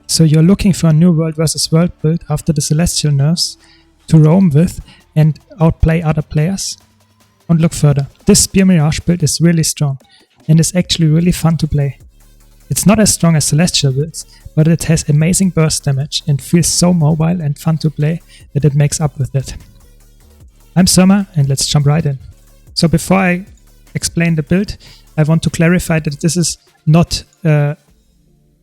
So you're looking for a new world versus world build after the Celestial nerfs to roam with and outplay other players. And look further. This Spear Mirage build is really strong and is actually really fun to play. It's not as strong as Celestial builds, but it has amazing burst damage and feels so mobile and fun to play that it makes up with it. I'm Surma and let's jump right in. So before I explain the build, I want to clarify that this is not a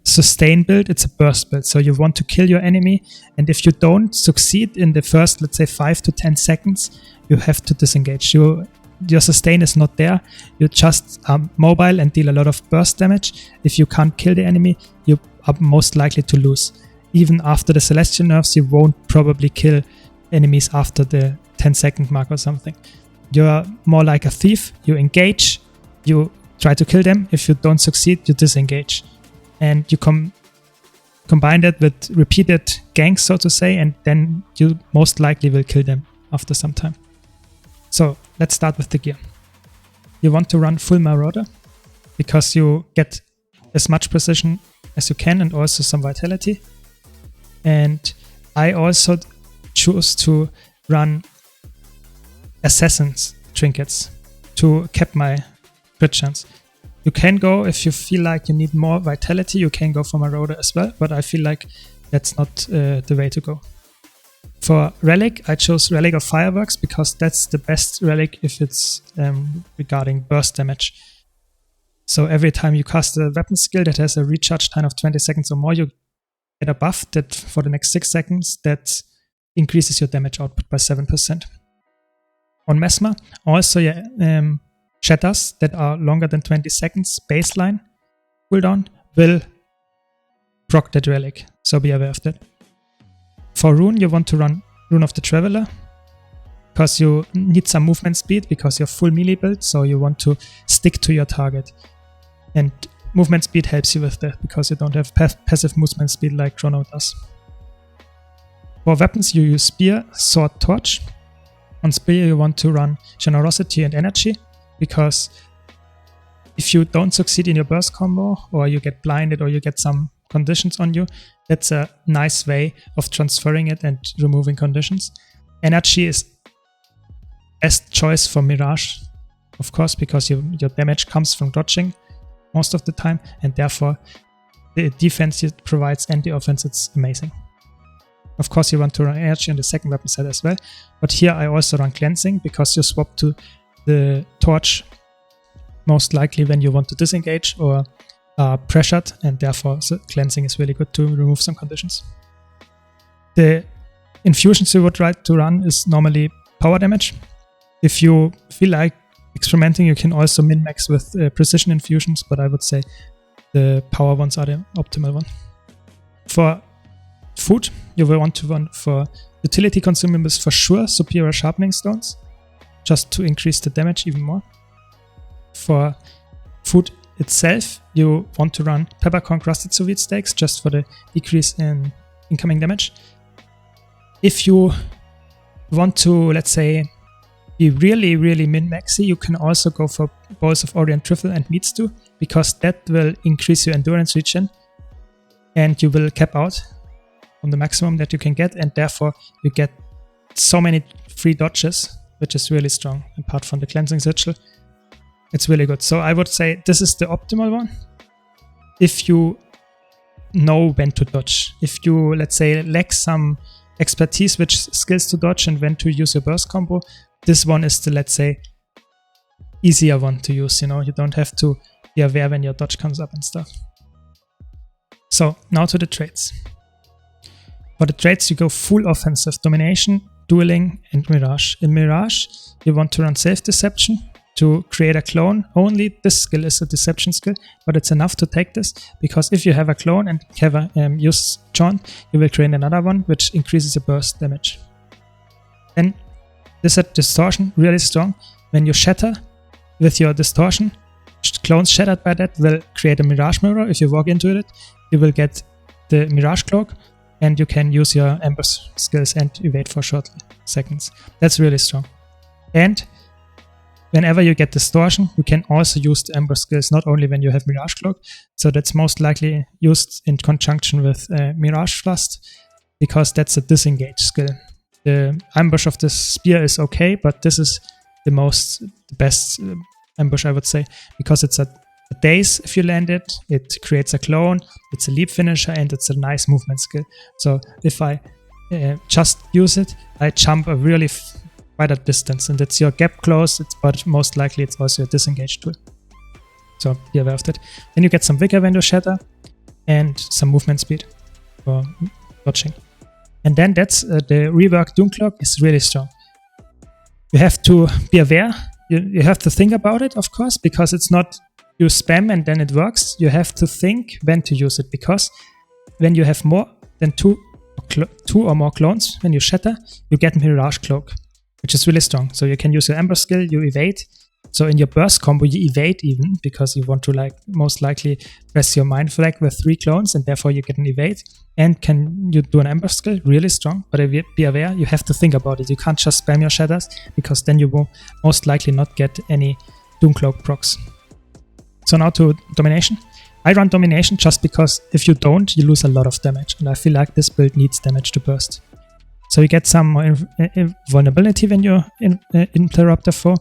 sustain build, it's a burst build. So you want to kill your enemy, and if you don't succeed in the first, let's say 5 to 10 seconds, you have to disengage. Your sustain is not there, you just are mobile and deal a lot of burst damage. If you can't kill the enemy, you are most likely to lose. Even after the Celestial nerfs, you won't probably kill enemies after the 10-second mark or something. You're more like a thief, you engage, you try to kill them. If you don't succeed, you disengage. And you combine that with repeated ganks, so to say, and then you most likely will kill them after some time. So let's start with the gear. You want to run full Marauder because you get as much precision as you can and also some vitality. And I also choose to run Assassin's trinkets to cap my crit chance. You can go, if you feel like you need more vitality, you can go for Marauder as well, but I feel like that's not the way to go. For Relic, I chose Relic of Fireworks because that's the best relic if it's regarding burst damage. So every time you cast a weapon skill that has a recharge time of 20 seconds or more, you get a buff that for the next 6 seconds that increases your damage output by 7%. On Mesmer, also shatters that are longer than 20 seconds baseline cooldown will proc that relic, so be aware of that. For Rune, you want to run Rune of the Traveler because you need some movement speed because you're full melee build, so you want to stick to your target. And movement speed helps you with that because you don't have passive movement speed like Chrono does. For weapons, you use Spear, Sword, Torch. On Spear, you want to run Generosity and Energy because if you don't succeed in your burst combo or you get blinded or you get some conditions on you, that's a nice way of transferring it and removing conditions. Energy is best choice for Mirage, of course, because your damage comes from dodging most of the time, and therefore the defense it provides and the offense, it's amazing. Of course, you want to run energy on the second weapon set as well, but here I also run cleansing because you swap to the torch most likely when you want to disengage or are pressured, and therefore cleansing is really good to remove some conditions. The infusions you would try to run is normally power damage. If you feel like experimenting, you can also min-max with precision infusions, but I would say the power ones are the optimal one. For food, you will want to run for utility consumables for sure, superior sharpening stones, just to increase the damage even more. For food itself, you want to run peppercorn crusted sous vide steaks just for the decrease in incoming damage. If you want to, let's say, be really, really min-maxy, you can also go for bowls of Orient truffle and meat stew because that will increase your endurance regen and you will cap out on the maximum that you can get, and therefore you get so many free dodges, which is really strong. Apart from the cleansing sigil, it's really good. So I would say this is the optimal one if you know when to dodge. If you, let's say, lack some expertise which skills to dodge and when to use your burst combo, this one is the, let's say, easier one to use. You know, you don't have to be aware when your dodge comes up and stuff. So now to the traits. For the traits, you go full offensive: domination, dueling, and Mirage. In Mirage, you want to run self-deception to create a clone. Only this skill is a deception skill, but it's enough to take this, because if you have a clone and have a use John, you will create another one which increases your burst damage. Then this is distortion, really strong. When you shatter with your distortion, clones shattered by that will create a Mirage mirror. If you walk into it, you will get the Mirage cloak, and you can use your ambush skills and evade for short seconds. That's really strong. And whenever you get distortion, you can also use the Amber skills, not only when you have Mirage Cloak. So that's most likely used in conjunction with Mirage Thrust, because that's a disengage skill. The ambush of the spear is okay, but this is the best ambush, I would say, because it's a daze if you land it, it creates a clone, it's a leap finisher, and it's a nice movement skill. So if I just use it, I jump a really wider distance, and it's your gap close, but most likely it's also a disengage tool. So be aware of that. Then you get some vigor when you shatter, and some movement speed for dodging. And then that's the rework Doom Cloak is really strong. You have to be aware, you have to think about it, of course, because it's not you spam and then it works. You have to think when to use it, because when you have more than two or more clones, when you shatter, you get Mirage Cloak, which is really strong. So you can use your Amber skill, you evade. So in your burst combo, you evade even, because you want to most likely press your Mind Flag with 3 clones, and therefore you get an evade. And can you do an Amber skill? Really strong, but be aware, you have to think about it. You can't just spam your shatters, because then you will most likely not get any Doom Cloak procs. So now to Domination. I run Domination just because if you don't, you lose a lot of damage, and I feel like this build needs damage to burst. So you get some more vulnerability when you interrupt a foe.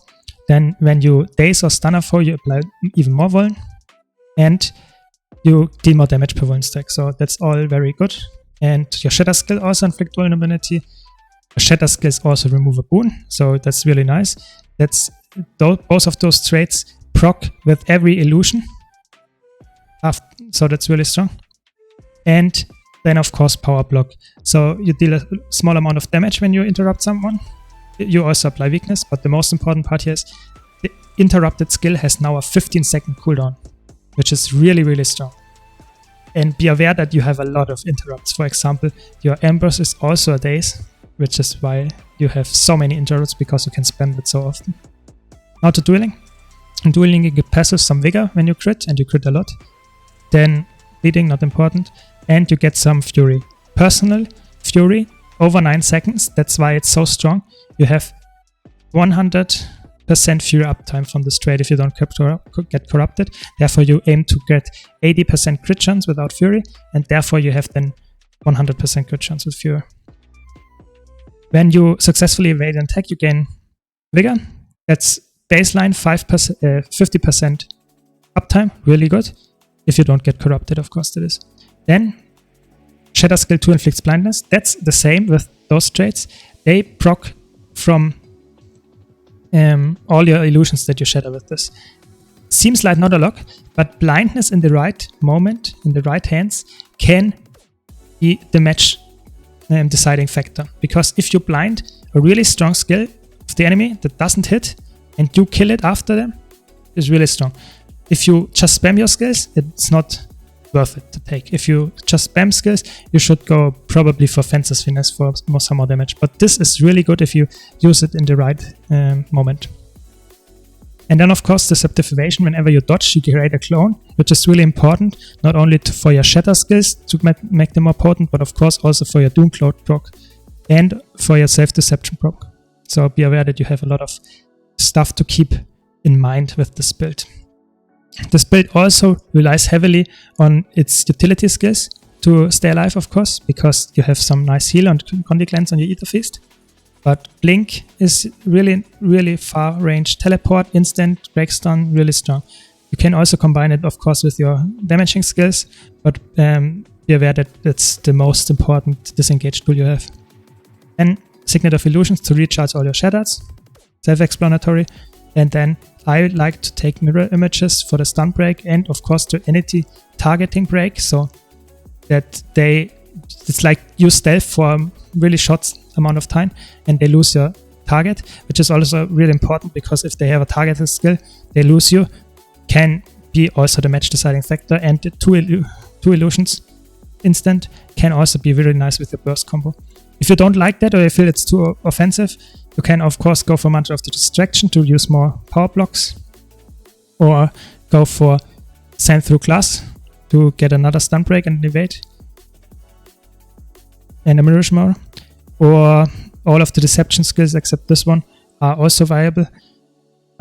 Then when you daze or stun a foe, you apply even more vuln, and you deal more damage per vuln stack. So that's all very good. And your shatter skill also inflict vulnerability. Your shatter skills also remove a boon, so that's really nice. Both of those traits proc with every illusion. So that's really strong. And then of course power block. So you deal a small amount of damage when you interrupt someone. You also apply weakness, but the most important part here is the interrupted skill has now a 15-second cooldown, which is really, really strong. And be aware that you have a lot of interrupts. For example, your Ambush is also a daze, which is why you have so many interrupts, because you can spam it so often. Now to dueling. In dueling, you get passive some vigor when you crit, and you crit a lot. Then bleeding, not important. And you get some fury. Personal fury over 9 seconds. That's why it's so strong. You have 100% fury uptime from this trait if you don't get corrupted. Therefore, you aim to get 80% crit chance without fury, and therefore you have then 100% crit chance with fury. When you successfully evade an attack, you gain vigor. That's baseline 50% uptime, really good. If you don't get corrupted, of course, that is. Then Shatter Skill 2 inflicts blindness. That's the same with those traits. They proc from all your illusions that you shatter with this. Seems like not a lot, but blindness in the right moment, in the right hands, can be the match deciding factor. Because if you blind a really strong skill of the enemy that doesn't hit, and you kill it after them, is really strong. If you just spam your skills, it's not worth it to take. If you just spam skills, you should go probably for Fencer's Finesse for some more damage. But this is really good if you use it in the right moment. And then, of course, Deceptive Evasion. Whenever you dodge, you create a clone, which is really important, not only for your Shatter skills to make them more potent, but of course also for your Doom Cloak proc and for your Self-Deception proc. So be aware that you have a lot of stuff to keep in mind with this build. This build also relies heavily on its utility skills to stay alive, of course, because you have some nice heal and Condy Glance on your Ether Feast. But Blink is really, really far range. Teleport, instant, break stun, really strong. You can also combine it, of course, with your damaging skills, but be aware that it's the most important disengage tool you have. And Signet of Illusions to recharge all your shatters, self-explanatory. And then I like to take mirror images for the stun break and of course the entity targeting break, so that it's like you stealth for a really short amount of time and they lose your target, which is also really important because if they have a targeted skill, they lose you, can be also the match deciding factor. And the two illusions instant can also be really nice with your burst combo. If you don't like that or you feel it's too offensive, you can of course go for Mantra of the Distraction to use more power blocks, or go for Sand Through Glass to get another stun break and evade, and a Mirage Mode, or all of the deception skills except this one are also viable.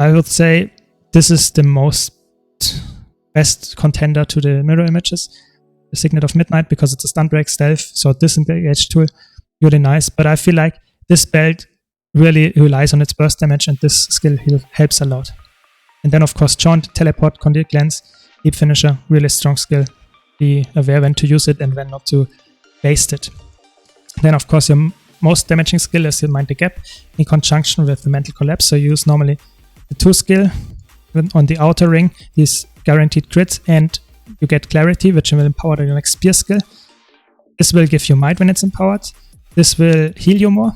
I would say this is the best contender to the mirror images, the Signet of Midnight, because it's a stun break stealth, so disengage tool, really nice. But I feel like this belt really relies on its burst damage, and this skill helps a lot. And then of course Chaunt, Teleport, Conduit Glance, Deep Finisher, really strong skill. Be aware when to use it and when not to waste it. Then of course your most damaging skill is your Mind the Gap in conjunction with the Mental Collapse. So you use normally the 2 skill on the outer ring, these guaranteed crits, and you get Clarity, which will empower your next Spear skill. This will give you Might when it's empowered. This will heal you more.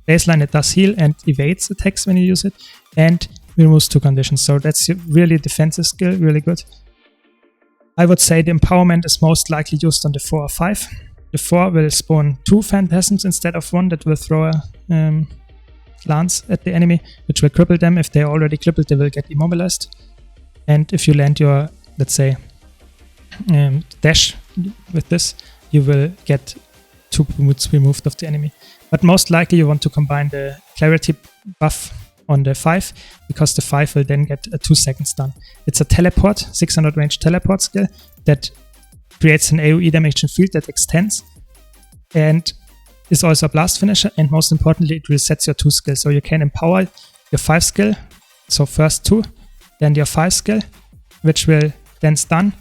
Baseline, it does heal and evades attacks when you use it, and removes 2 conditions. So that's really defensive skill, really good. I would say the empowerment is most likely used on the 4 or 5. The 4 will spawn 2 phantasms instead of 1 that will throw a lance at the enemy, which will cripple them. If they're already crippled, they will get immobilized. And if you land your, let's say, dash with this, you will get 2 moods removed of the enemy. But most likely you want to combine the Clarity buff on the 5, because the 5 will then get a 2-second stun. It's a teleport, 600 range teleport skill that creates an AoE damage field that extends, and is also a blast finisher, and most importantly it resets your 2 skill. So you can empower your 5 skill, so first 2, then your 5 skill, which will then stun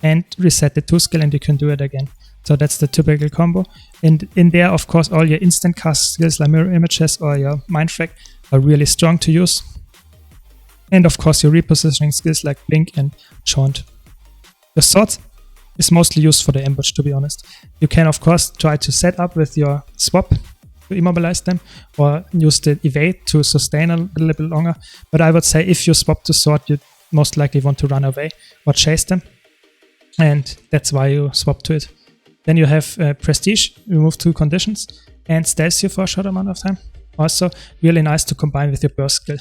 and reset the 2 skill, and you can do it again. So that's the typical combo. And in there, of course, all your instant cast skills like Mirror Images or your Mind Frag are really strong to use. And of course, your repositioning skills like Blink and Chaunt. The sword is mostly used for the ambush, to be honest. You can, of course, try to set up with your swap to immobilize them, or use the evade to sustain a little bit longer. But I would say if you swap to sword, you most likely want to run away or chase them. And that's why you swap to it. Then you have Prestige, remove 2 conditions, and stealth you for a short amount of time. Also really nice to combine with your burst skill.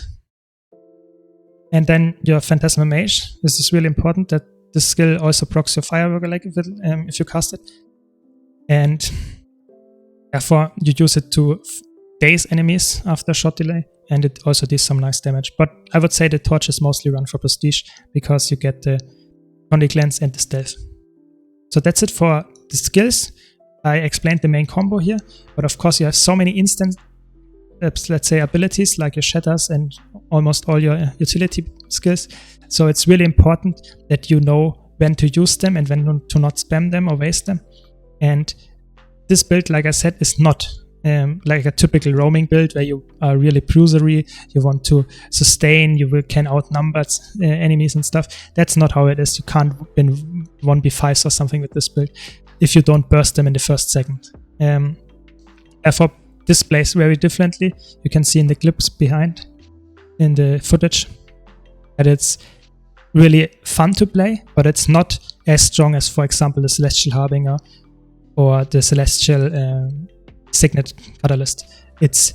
And then your Phantasmal Mage. This is really important, that this skill also procs your fire roguelike if you cast it. And therefore you use it to daze enemies after shot delay, and it also does some nice damage. But I would say the torch is mostly run for prestige, because you get the Conduit Glance and the stealth. So that's it for the skills. I explained the main combo here, but of course you have so many instant, let's say, abilities like your shatters and almost all your utility skills. So it's really important that you know when to use them and when to not spam them or waste them. And this build, like I said, is not like a typical roaming build where you are really bruisery, you want to sustain, you can outnumber enemies and stuff. That's not how it is. You can't win 1v5s or something with this build if you don't burst them in the first second. Therefore, this plays very differently. You can see in the clips behind in the footage that it's really fun to play, but it's not as strong as, for example, the Celestial Harbinger or the Celestial Signet Catalyst. It's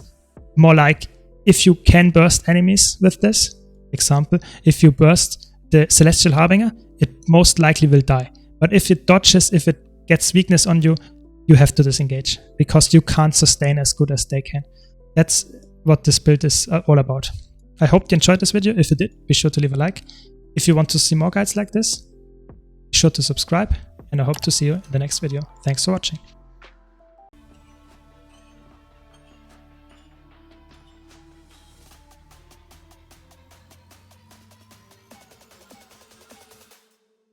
more like if you can burst enemies with this, example, if you burst the Celestial Harbinger, it most likely will die. But if it dodges, if it gets weakness on you, you have to disengage, because you can't sustain as good as they can. That's what this build is all about. I hope you enjoyed this video. If you did, be sure to leave a like. If you want to see more guides like this, be sure to subscribe, and I hope to see you in the next video. Thanks for watching.